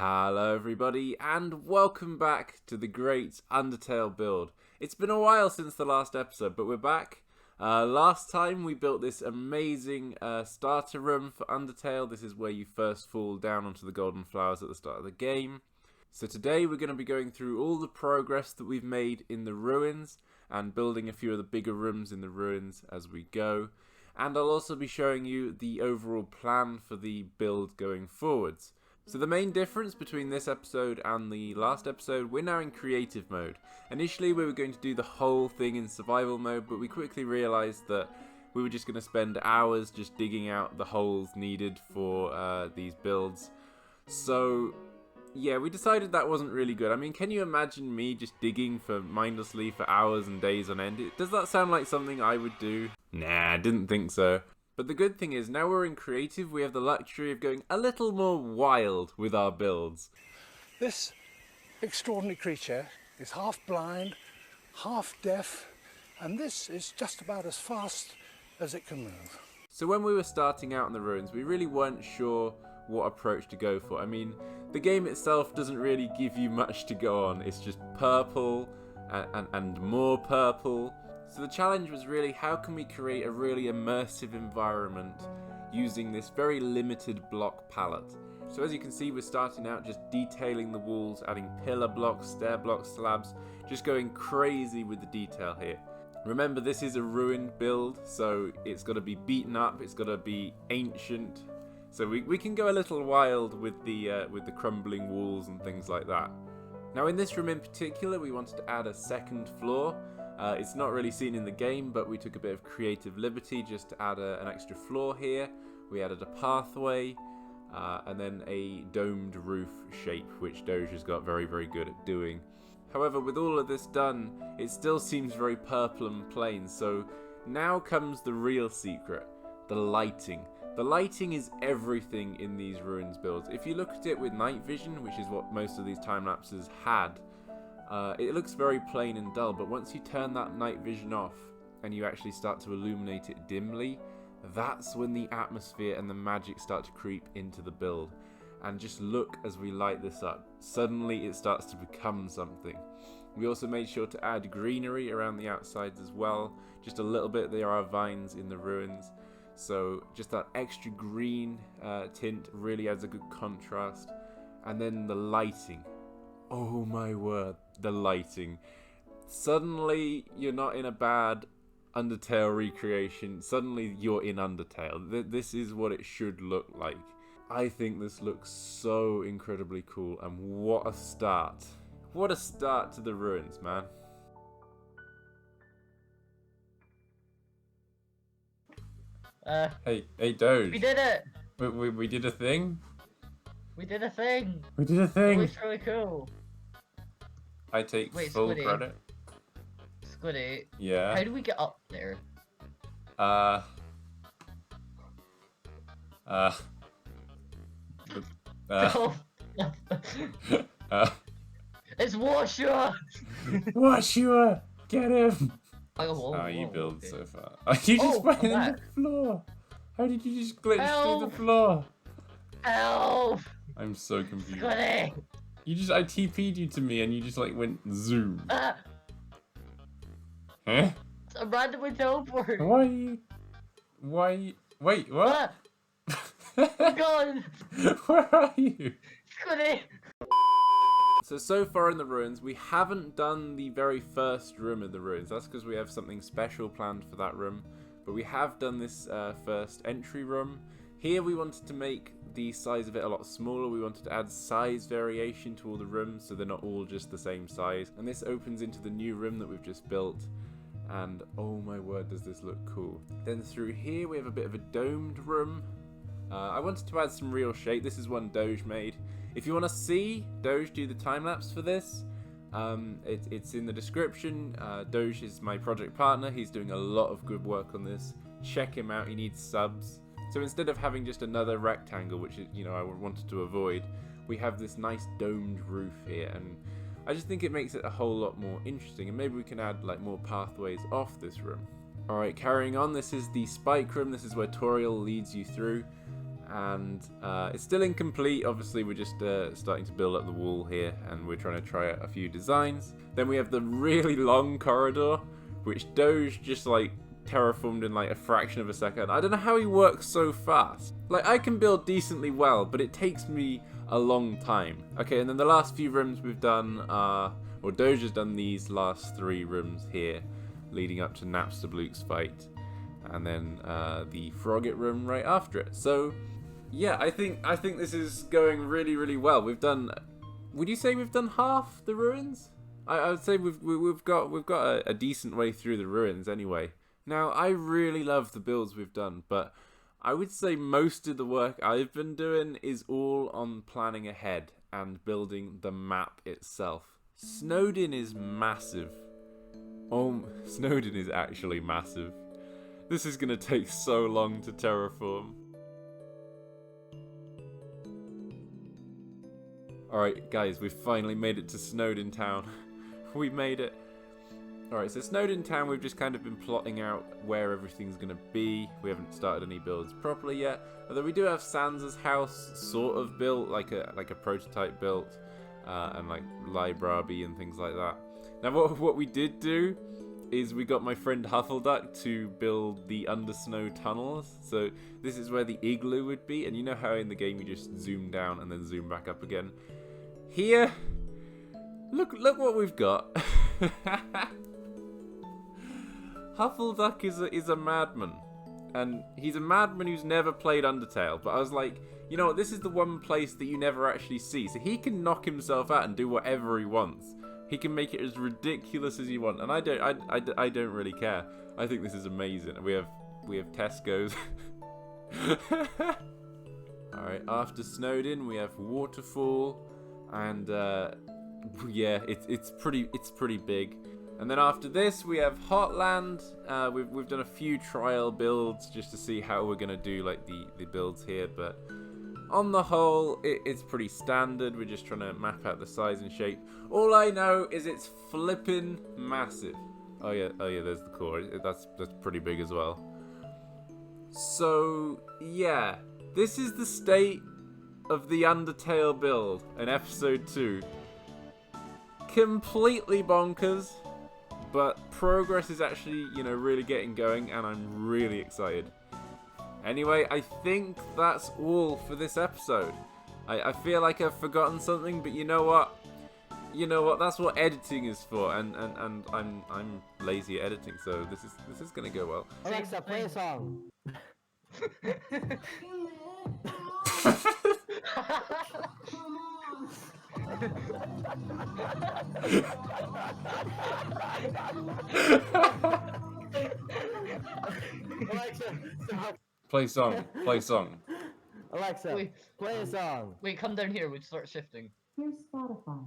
Hello everybody and welcome back to the great Undertale build. It's been a while since the last episode, but we're back. Last time we built this amazing starter room for Undertale. This is where you first fall down onto the golden flowers at the start of the game. So today we're going to be going through all the progress that we've made in the ruins and building a few of the bigger rooms in the ruins as we go. And I'll also be showing you the overall plan for the build going forwards. So the main difference between this episode and the last episode, we're now in creative mode. Initially we were going to do the whole thing in survival mode, but we quickly realised that we were just going to spend hours just digging out the holes needed for these builds. So yeah, we decided that wasn't really good. I mean, can you imagine me just digging mindlessly for hours and days on end? Does that sound like something I would do? Nah, didn't think so. But the good thing is, now we're in creative, we have the luxury of going a little more wild with our builds. This extraordinary creature is half blind, half deaf, and this is just about as fast as it can move. So when we were starting out in the ruins, we really weren't sure what approach to go for. I mean, the game itself doesn't really give you much to go on. It's just purple and more purple. So the challenge was really, how can we create a really immersive environment using this very limited block palette? So as you can see, we're starting out just detailing the walls, adding pillar blocks, stair blocks, slabs, just going crazy with the detail here. Remember, this is a ruined build, so it's got to be beaten up, it's got to be ancient. So we can go a little wild with the crumbling walls and things like that. Now in this room in particular, we wanted to add a second floor. It's not really seen in the game, but we took a bit of creative liberty just to add an extra floor here. We added a pathway, and then a domed roof shape, which Doge has got very, very good at doing. However, with all of this done, it still seems very purple and plain, so now comes the real secret, the lighting. The lighting is everything in these ruins builds. If you look at it with night vision, which is what most of these time lapses had, it looks very plain and dull, but once you turn that night vision off and you actually start to illuminate it dimly, that's when the atmosphere and the magic start to creep into the build. And just look as we light this up. Suddenly it starts to become something. We also made sure to add greenery around the outsides as well. Just a little bit. There are vines in the ruins. So just that extra green tint really adds a good contrast. And then the lighting. Oh my word, the lighting. Suddenly you're not in a bad Undertale recreation. Suddenly you're in Undertale. This is what it should look like. I think this looks so incredibly cool, and what a start. What a start to the ruins, man. Hey, Doge. We did it! We did a thing? We did a thing! We did a thing! It was really cool. I take full Squiddy. credit. Squiddy. Yeah. How do we get up there? It's Washua! Washua! Get him! Oh, you build so far. You just went in the floor! How did you just glitch through the floor? Help! I'm so confused. Squiddy! I TP'd you to me and you just like went zoom. Huh? I'm randomly teleported. Wait, what? I'm gone! Where are you? Squiddy! So far in the ruins, we haven't done the very first room in the ruins. That's because we have something special planned for that room. But we have done this first entry room. Here we wanted to make the size of it a lot smaller. We wanted to add size variation to all the rooms so they're not all just the same size. And this opens into the new room that we've just built. And oh my word, does this look cool. Then through here we have a bit of a domed room. I wanted to add some real shape. This is one Doge made. If you want to see Doge do the time-lapse for this, it's in the description. Doge is my project partner. He's doing a lot of good work on this. Check him out. He needs subs. So instead of having just another rectangle, which I wanted to avoid, we have this nice domed roof here, and I just think it makes it a whole lot more interesting. And maybe we can add like more pathways off this room. Alright, carrying on, this is the spike room. This is where Toriel leads you through. and it's still incomplete. Obviously, we're just starting to build up the wall here, and we're trying to try out a few designs. Then we have the really long corridor, which Doge just like terraformed in like a fraction of a second. I don't know how he works so fast. Like, I can build decently well, but it takes me a long time. Okay, and then the last few rooms we've done are, or Doge has done these last 3 rooms here, leading up to Napster Luke's fight, and then the Frogget room right after it. So yeah, I think this is going really, really well. We've done, would you say we've done half the ruins? I would say we've got a decent way through the ruins anyway. Now, I really love the builds we've done, but I would say most of the work I've been doing is all on planning ahead and building the map itself. Snowdin is massive. Oh, Snowdin is actually massive. This is going to take so long to terraform. Alright, guys, we've finally made it to Snowdin Town. We made it. Alright, so Snowdin Town, we've just kind of been plotting out where everything's going to be. We haven't started any builds properly yet. Although we do have Sansa's house sort of built, like a prototype built. And like library and things like that. Now what we did do is we got my friend Huffleduck to build the undersnow tunnels. So this is where the igloo would be. And you know how in the game you just zoom down and then zoom back up again? Here, look what we've got. Huffleduck is a madman, and he's a madman who's never played Undertale. But I was like, you know what? This is the one place that you never actually see, so he can knock himself out and do whatever he wants. He can make it as ridiculous as he wants, and I don't really care. I think this is amazing. We have Tesco's. All right, after Snowdin, we have Waterfall, and yeah, it's pretty big. And then after this, we have Hotland. We've done a few trial builds just to see how we're gonna do like the builds here, but on the whole, it's pretty standard. We're just trying to map out the size and shape. All I know is it's flippin' massive. Oh yeah, there's the core. That's pretty big as well. So yeah, this is the state of the Undertale build in episode 2. Completely bonkers. But progress is actually, you know, really getting going, and I'm really excited. Anyway, I think that's all for this episode. I feel like I've forgotten something, but you know what? You know what? That's what editing is for, and I'm lazy at editing, so this is gonna go well. Alexa, play a song. Alexa, stop. Play song. Play song. Alexa, Wait. play a song. Wait, come down here. We start shifting. Here's Spotify.